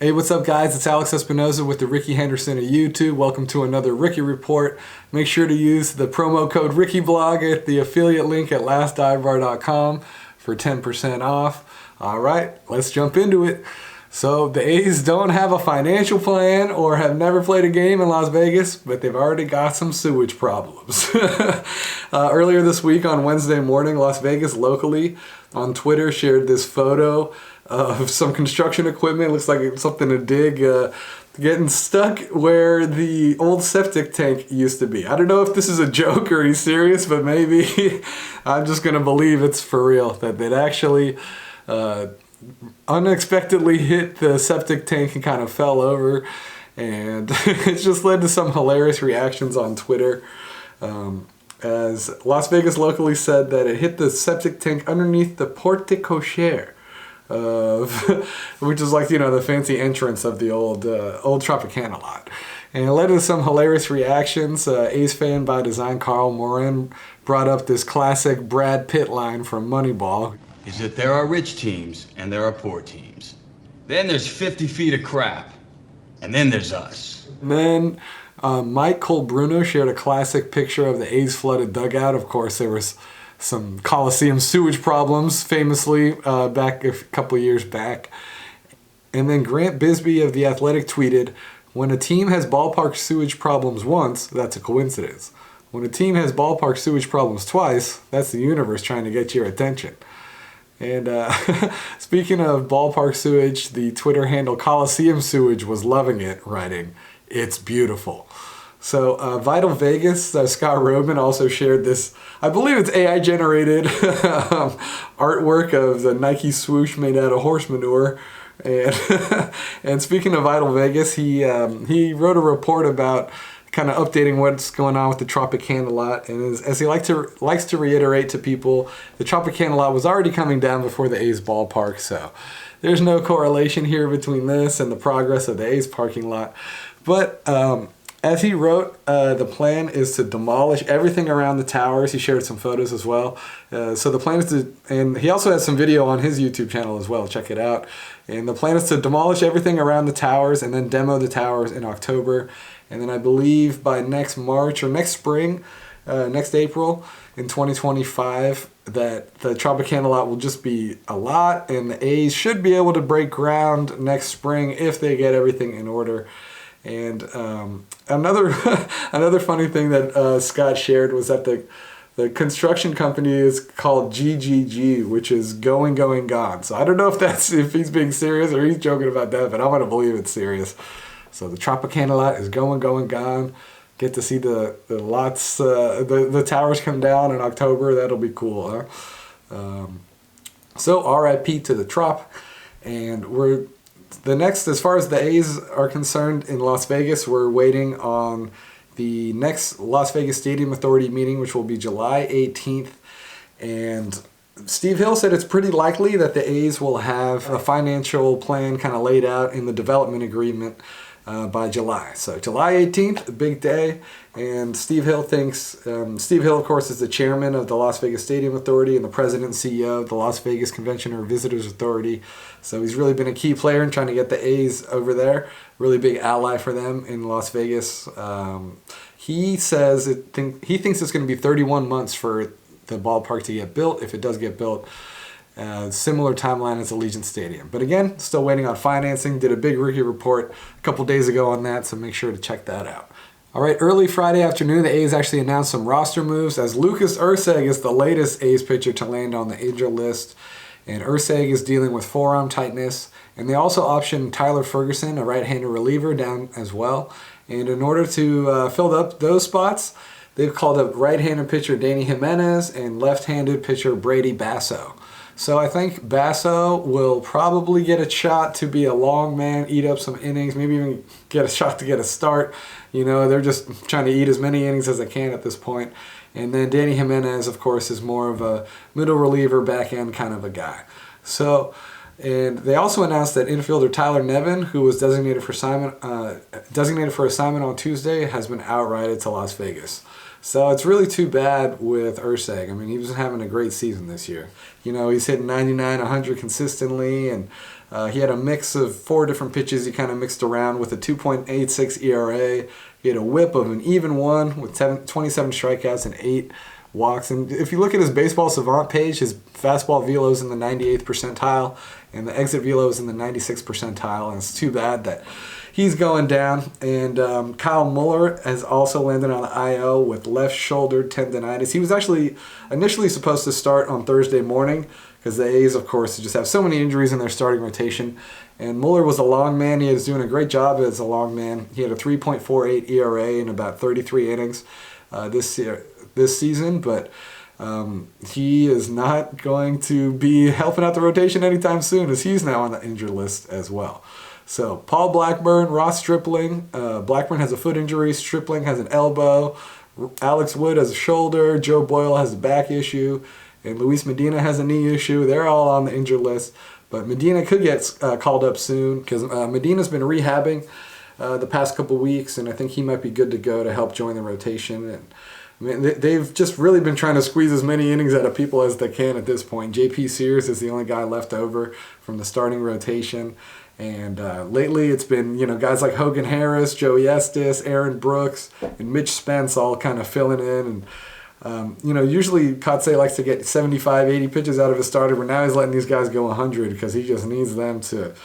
Hey, what's up guys? It's Alex Espinoza with the Rickey Henderson of YouTube. Welcome to another Rickey Report. Make sure to use the promo code RickeyBlog at the affiliate link at lastdivebar.com for 10% off. All right, let's jump into it. So the A's don't have a financial plan or have never played a game in Las Vegas, but they've already got some sewage problems. Earlier this week on Wednesday morning, Las Vegas locally on Twitter shared this photo of some construction equipment. Looks like it's something to dig, getting stuck where the old septic tank used to be. I don't know if this is a joke or he's serious, but maybe I'm just gonna believe it's for real, that they'd actually unexpectedly hit the septic tank and kind of fell over, and it's just led to some hilarious reactions on Twitter. As Las Vegas locally said that it hit the septic tank underneath the porte cochere of, which is like, you know, the fancy entrance of the old Tropicana Lot. And it led to some hilarious reactions. A's fan by design Carl Moran brought up this classic Brad Pitt line from Moneyball. Is that there are rich teams and there are poor teams. Then there's 50 feet of crap. And then there's us. And then Mike Colbruno shared a classic picture of the A's flooded dugout. Of course, there was some Coliseum sewage problems, famously, back a couple of years back. And then Grant Bisbee of The Athletic tweeted, "When a team has ballpark sewage problems once, that's a coincidence. When a team has ballpark sewage problems twice, that's the universe trying to get your attention." And speaking of ballpark sewage, the Twitter handle Coliseum Sewage was loving it, writing, "It's beautiful." So Vital Vegas, Scott Robin also shared this, I believe it's AI generated artwork of the Nike swoosh made out of horse manure. And, and speaking of Vital Vegas, he wrote a report about kind of updating what's going on with the Tropicana Lot. And as he likes to reiterate to people, the Tropicana Lot was already coming down before the A's ballpark. So there's no correlation here between this and the progress of the A's parking lot. But as he wrote, the plan is to demolish everything around the towers. He shared some photos as well. So the plan is to, and he also has some video on his YouTube channel as well. Check it out. And the plan is to demolish everything around the towers and then demo the towers in October. And then I believe by next March or next spring, next April in 2025, that the Tropicana Lot will just be a lot, and the A's should be able to break ground next spring if they get everything in order. And another funny thing that Scott shared was that the construction company is called GGG, which is going, gone. So I don't know if he's being serious or he's joking about that, but I'm gonna believe it's serious. So the Tropicana Lot is going, gone. Get to see the lots, the towers come down in October. That'll be cool, huh? So RIP to the Trop, and the next, as far as the A's are concerned in Las Vegas, we're waiting on the next Las Vegas Stadium Authority meeting, which will be July 18th. And Steve Hill said it's pretty likely that the A's will have a financial plan kind of laid out in the development agreement by July. So July 18th, a big day, and Steve Hill thinks, Steve Hill of course is the chairman of the Las Vegas Stadium Authority and the president and CEO of the Las Vegas Convention and Visitors Authority. So he's really been a key player in trying to get the A's over there, really big ally for them in Las Vegas. He says he thinks it's going to be 31 months for the ballpark to get built, if it does get built. Similar timeline as Allegiant Stadium. But again, still waiting on financing. Did a big Rickey Report a couple days ago on that, so make sure to check that out. All right, early Friday afternoon, the A's actually announced some roster moves, as Lucas Erceg is the latest A's pitcher to land on the injured list. And Erceg is dealing with forearm tightness. And they also optioned Tyler Ferguson, a right-handed reliever, down as well. And in order to fill up those spots, they've called up right-handed pitcher Danny Jimenez and left-handed pitcher Brady Basso. So I think Basso will probably get a shot to be a long man, eat up some innings, maybe even get a shot to get a start. You know, they're just trying to eat as many innings as they can at this point. And then Danny Jimenez, of course, is more of a middle reliever, back end kind of a guy. So, and they also announced that infielder Tyler Nevin, who was designated for assignment on Tuesday, has been outrighted to Las Vegas. So it's really too bad with Erceg. I mean, he was having a great season this year. You know, he's hitting 99, 100 consistently, and He had a mix of 4 different pitches he kind of mixed around with a 2.86 ERA. He had a whip of an even 1 with 27 strikeouts and 8 walks. And if you look at his Baseball Savant page, his fastball velo is in the 98th percentile and the exit velo is in the 96th percentile. And it's too bad that he's going down. And Kyle Muller has also landed on the IL with left shoulder tendonitis. He was actually initially supposed to start on Thursday morning because the A's, of course, just have so many injuries in their starting rotation. And Muller was a long man. He was doing a great job as a long man. He had a 3.48 ERA in about 33 innings this season, but he is not going to be helping out the rotation anytime soon, as he's now on the injured list as well. So Paul Blackburn, Ross Stripling. Blackburn has a foot injury. Stripling has an elbow. Alex Wood has a shoulder. Joe Boyle has a back issue. And Luis Medina has a knee issue. They're all on the injured list. But Medina could get called up soon because Medina's been rehabbing the past couple weeks, and I think he might be good to go to help join the rotation. And I mean, they've just really been trying to squeeze as many innings out of people as they can at this point. J.P. Sears is the only guy left over from the starting rotation. And lately it's been, guys like Hogan Harris, Joey Estes, Aaron Brooks, and Mitch Spence all kind of filling in. And, usually Kotsay likes to get 75, 80 pitches out of his starter, but now he's letting these guys go 100 because he just needs them to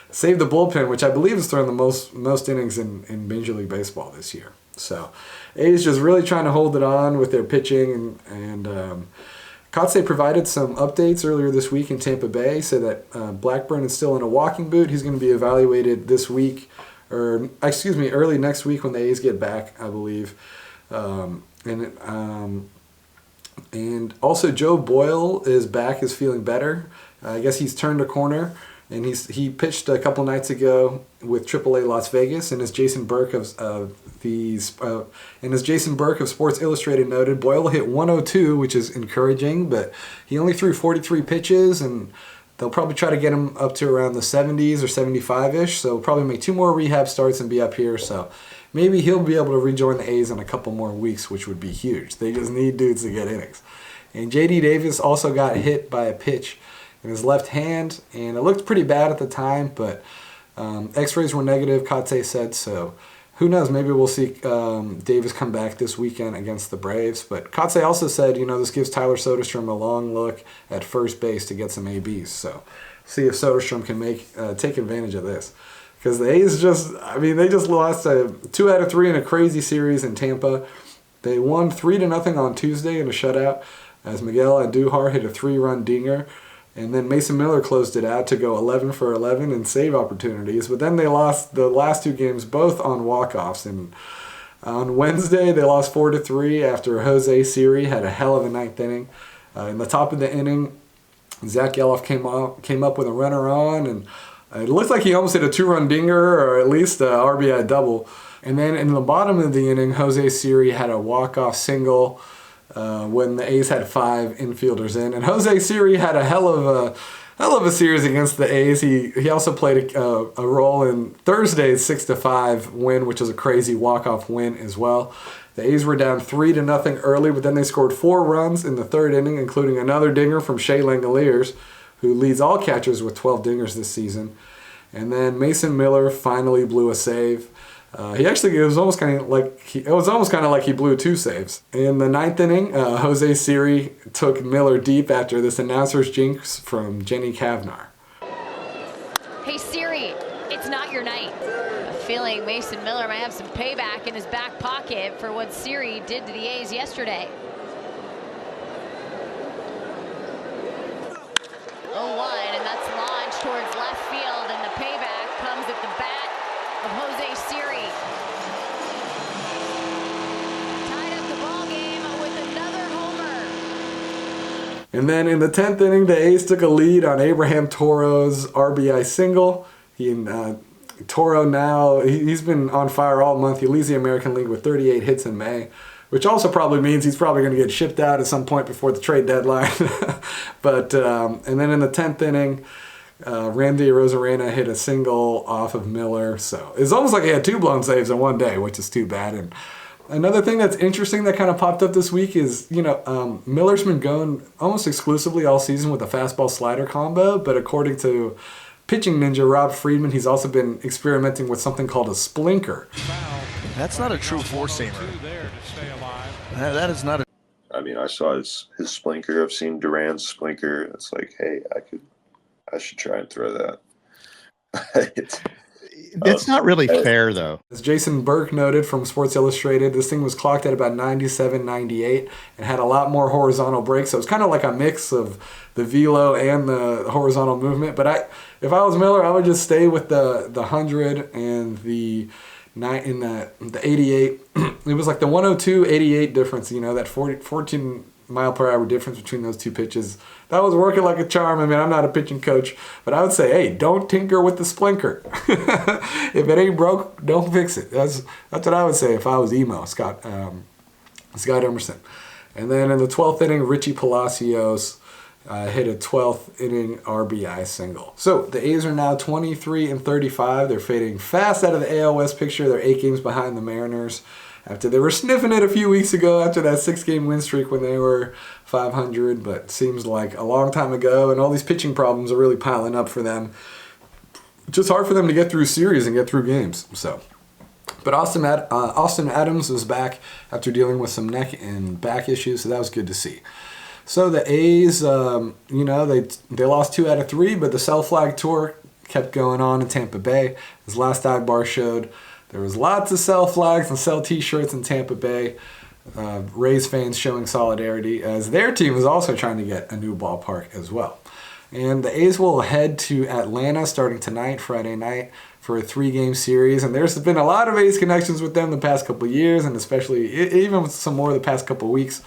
save the bullpen, which I believe is throwing the most innings in Major League Baseball this year. So A's just really trying to hold it on with their pitching, and Kotsay provided some updates earlier this week in Tampa Bay, said that Blackburn is still in a walking boot. He's going to be evaluated this week, early next week when the A's get back, I believe. And also Joe Boyle is back, is feeling better. I guess he's turned a corner. And he pitched a couple nights ago with AAA Las Vegas, and as Jason Burke of Sports Illustrated noted, Boyle hit 102, which is encouraging, but he only threw 43 pitches, and they'll probably try to get him up to around the 70s or 75-ish. So probably make 2 more rehab starts and be up here. So maybe he'll be able to rejoin the A's in a couple more weeks, which would be huge. They just need dudes to get innings. And J.D. Davis also got hit by a pitch in his left hand, and it looked pretty bad at the time, but x-rays were negative, Kotsay said, so who knows, maybe we'll see Davis come back this weekend against the Braves. But Kotsay also said, this gives Tyler Soderstrom a long look at first base to get some ABs, so see if Soderstrom can take advantage of this. Because the A's they just lost 2 out of 3 in a crazy series in Tampa. They won 3-0 on Tuesday in a shutout, as Miguel Andujar hit a 3-run dinger. And then Mason Miller closed it out to go 11 for 11 in save opportunities. But then they lost the last 2 games both on walk-offs. And on Wednesday, they lost 4-3 after Jose Siri had a hell of a 9th inning. In the top of the inning, Zach Geloff came up with a runner on. And it looked like he almost hit a 2-run dinger or at least a RBI double. And then in the bottom of the inning, Jose Siri had a walk-off single when the A's had 5 infielders in, and Jose Siri had a hell of a series against the A's. He also played a role in Thursday's 6-5 win, which was a crazy walk-off win as well. The A's were down 3-0 early, but then they scored 4 runs in the 3rd inning, including another dinger from Shea Langoliers, who leads all catchers with 12 dingers this season. And then Mason Miller finally blew a save. It was almost kind of like he blew 2 saves. In the 9th inning, Jose Siri took Miller deep after this announcer's jinx from Jenny Kavnar. Hey Siri, it's not your night. A feeling Mason Miller might have some payback in his back pocket for what Siri did to the A's yesterday. 0-1, and that's launched towards left field, and the payback comes at the bat of Jose Siri. Tied up the ball game with another homer. And then in the 10th inning, the A's took a lead on Abraham Toro's RBI single. Toro now, he's been on fire all month. He leads the American League with 38 hits in May, which also probably means he's probably going to get shipped out at some point before the trade deadline. But and then in the 10th inning, Randy Arozarena hit a single off of Miller. So it's almost like he had 2 blown saves in one day, which is too bad. And another thing that's interesting that kind of popped up this week is, Miller's been going almost exclusively all season with a fastball slider combo, but according to pitching ninja, Rob Friedman. He's also been experimenting with something called a splinker. That's not a true four-seamer. That is not a... I mean, I saw his splinker. I've seen Duran's splinker. It's like, hey, I should try and throw that. It's not really fair, though. As Jason Burke noted from Sports Illustrated, this thing was clocked at about 97, 98 and had a lot more horizontal breaks. So it's kind of like a mix of the velo and the horizontal movement. But if I was Miller, I would just stay with the 100 and the 88. It was like the 102, 88 difference, that 14 mile per hour difference between those two pitches. That was working like a charm. I mean, I'm not a pitching coach, but I would say, hey, don't tinker with the splinker. If it ain't broke, don't fix it. That's what I would say if I was emo, Scott Emerson. And then in the 12th inning, Richie Palacios hit a 12th inning RBI single. So the A's are now 23-35. They're fading fast out of the AL West picture. They're 8 games behind the Mariners, after they were sniffing it a few weeks ago after that 6-game win streak when they were 500, but it seems like a long time ago, and all these pitching problems are really piling up for them. It's just hard for them to get through series and get through games. But Austin Adams was back after dealing with some neck and back issues, so that was good to see. So the A's, they lost 2 out of 3, but the Sell Flag Tour kept going on in Tampa Bay. As last Bar showed, there was lots of sell flags and sell t-shirts in Tampa Bay. Rays fans showing solidarity as their team is also trying to get a new ballpark as well. And the A's will head to Atlanta starting tonight, Friday night, for a 3-game series. And there's been a lot of A's connections with them the past couple of years, and especially even with some more the past couple of weeks.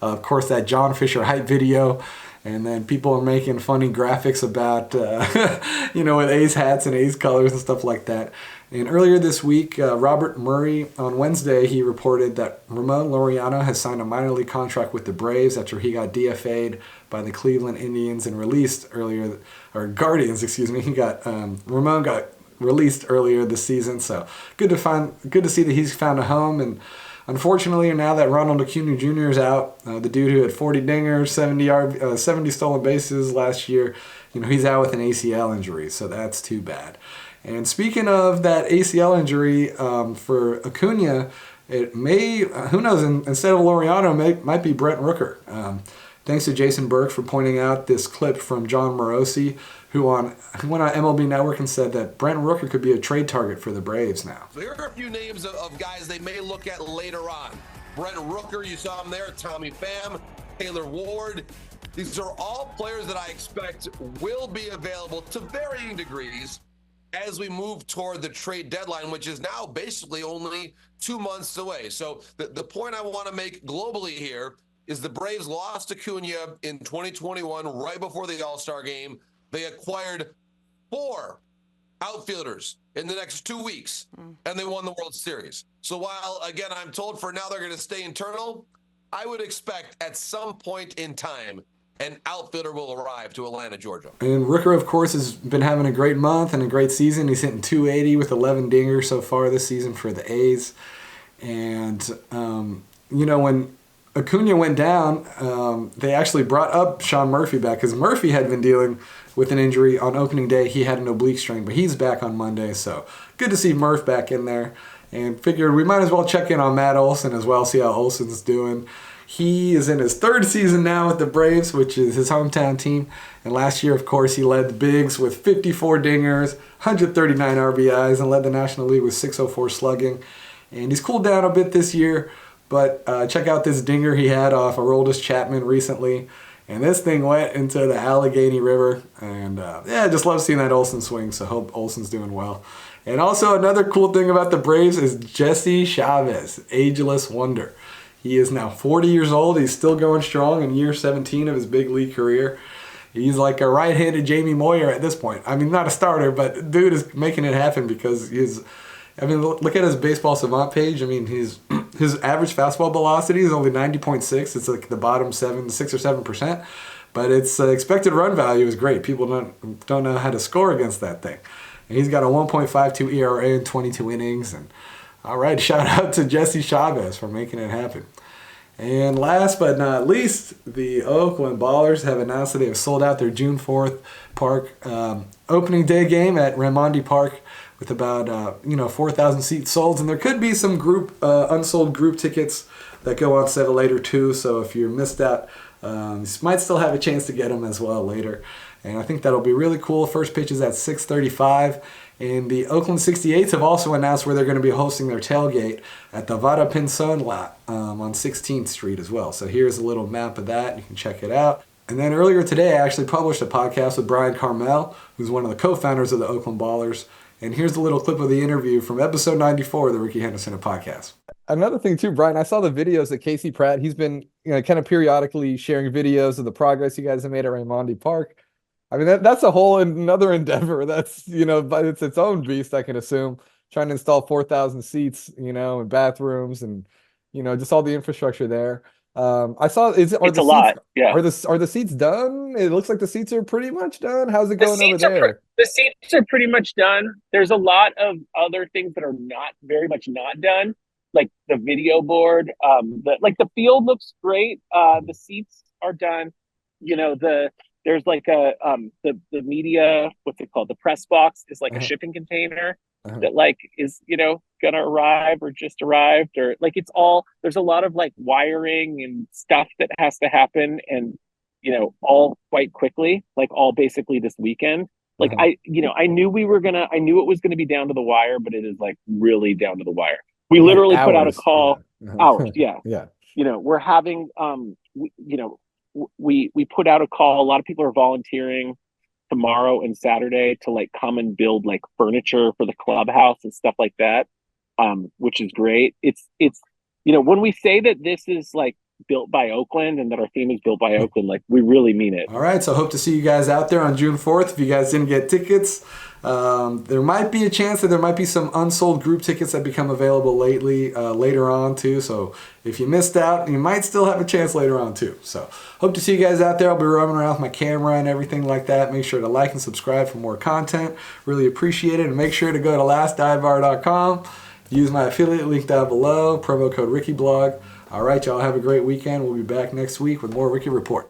Of course, that John Fisher hype video. And then people are making funny graphics about, with A's hats and A's colors and stuff like that. And earlier this week, Robert Murray, on Wednesday, he reported that Ramon Laureano has signed a minor league contract with the Braves after he got DFA'd by the Cleveland Indians and Guardians, excuse me. Ramon got released earlier this season, so good to see that he's found a home. And unfortunately, now that Ronald Acuna Jr. is out, the dude who had 40 dingers, 70 stolen bases last year, he's out with an ACL injury, so that's too bad. And speaking of that ACL injury for Acuna, it may, who knows, instead of Laureano, might be Brent Rooker. Thanks to Jason Burke for pointing out this clip from John Morosi, who went on MLB Network and said that Brent Rooker could be a trade target for the Braves now. So here are a few names of guys they may look at later on. Brent Rooker, you saw him there, Tommy Pham, Taylor Ward. These are all players that I expect will be available to varying degrees as we move toward the trade deadline, which is now basically only 2 months away. So the point I want to make globally here is the Braves lost Acuna in 2021 right before the All-Star game. They acquired 4 outfielders in the next 2 weeks, and they won the World Series. So while, again, I'm told for now they're going to stay internal, I would expect at some point in time an outfielder will arrive to Atlanta, Georgia. And Rooker, of course, has been having a great month and a great season. He's hitting .280 with 11 dingers so far this season for the A's. And, when Acuna went down, they actually brought up Sean Murphy back because Murphy had been dealing with an injury on opening day. He had an oblique strain, but he's back on Monday. So good to see Murph back in there. And figured we might as well check in on Matt Olson as well, see how Olson's doing. He is in his 3rd season now with the Braves, which is his hometown team. And last year, of course, he led the Bigs with 54 dingers, 139 RBIs, and led the National League with 604 slugging. And he's cooled down a bit this year, but check out this dinger he had off Aroldis Chapman recently. And this thing went into the Allegheny River. And just love seeing that Olson swing, so hope Olson's doing well. And also another cool thing about the Braves is Jesse Chavez, ageless wonder. He is now 40 years old. He's still going strong in year 17 of his big league career. He's like a right-handed Jamie Moyer at this point. I mean, not a starter, but dude is making it happen because look at his Baseball Savant page. I mean, his average fastball velocity is only 90.6. It's like the bottom 6 or 7%. But its expected run value is great. People don't know how to score against that thing. And he's got a 1.52 ERA in 22 innings. And all right, shout out to Jesse Chavez for making it happen. And last but not least, the Oakland Ballers have announced that they have sold out their June 4th park opening day game at Raimondi Park with about 4,000 seats sold. And there could be some unsold group tickets that go on sale later too. So if you missed out, you might still have a chance to get them as well later. And I think that'll be really cool. First pitch is at 6:35. And the Oakland 68s have also announced where they're going to be hosting their tailgate at the Vada Pinson lot on 16th Street as well. So here's a little map of that. You can check it out. And then earlier today, I actually published a podcast with Brian Carmel, who's one of the co-founders of the Oakland Ballers. And here's a little clip of the interview from episode 94 of the Rickey Henderson podcast. Another thing too, Brian, I saw the videos that Casey Pratt, he's been kind of periodically sharing videos of the progress you guys have made at Raimondi Park. I mean, that's a whole another endeavor. That's, but it's its own beast, I can assume. Trying to install 4,000 seats, and bathrooms and, just all the infrastructure there. I saw it's a lot. Yeah. Are the seats done? It looks like the seats are pretty much done. How's it going over there? The seats are pretty much done. There's a lot of other things that are not very much not done, like the video board. The field looks great. The seats are done. There's like the media, what's it called? The press box is like a shipping container that is, gonna arrive or just arrived, or it's all, there's a lot of wiring and stuff that has to happen, and all quite quickly, all basically this weekend. I knew I knew it was gonna be down to the wire, but it is really down to the wire. We literally put out a call, hours. Yeah. Yeah. We're having, we put out a call. A lot of people are volunteering tomorrow and Saturday to come and build furniture for the clubhouse and stuff like that, which is great. It's when we say that this is built by Oakland and that our theme is built by Oakland, we really mean it. All right, so hope to see you guys out there on June 4th. If you guys didn't get tickets, there might be a chance that there might be some unsold group tickets that become available later on too. So if you missed out, you might still have a chance later on too. So hope to see you guys out there. I'll be roaming around with my camera and everything like that. Make sure to like and subscribe for more content. Really appreciate it. And make sure to go to lastdivebar.com. Use my affiliate link down below, promo code RickeyBlog. All right, y'all have a great weekend. We'll be back next week with more Rickey Report.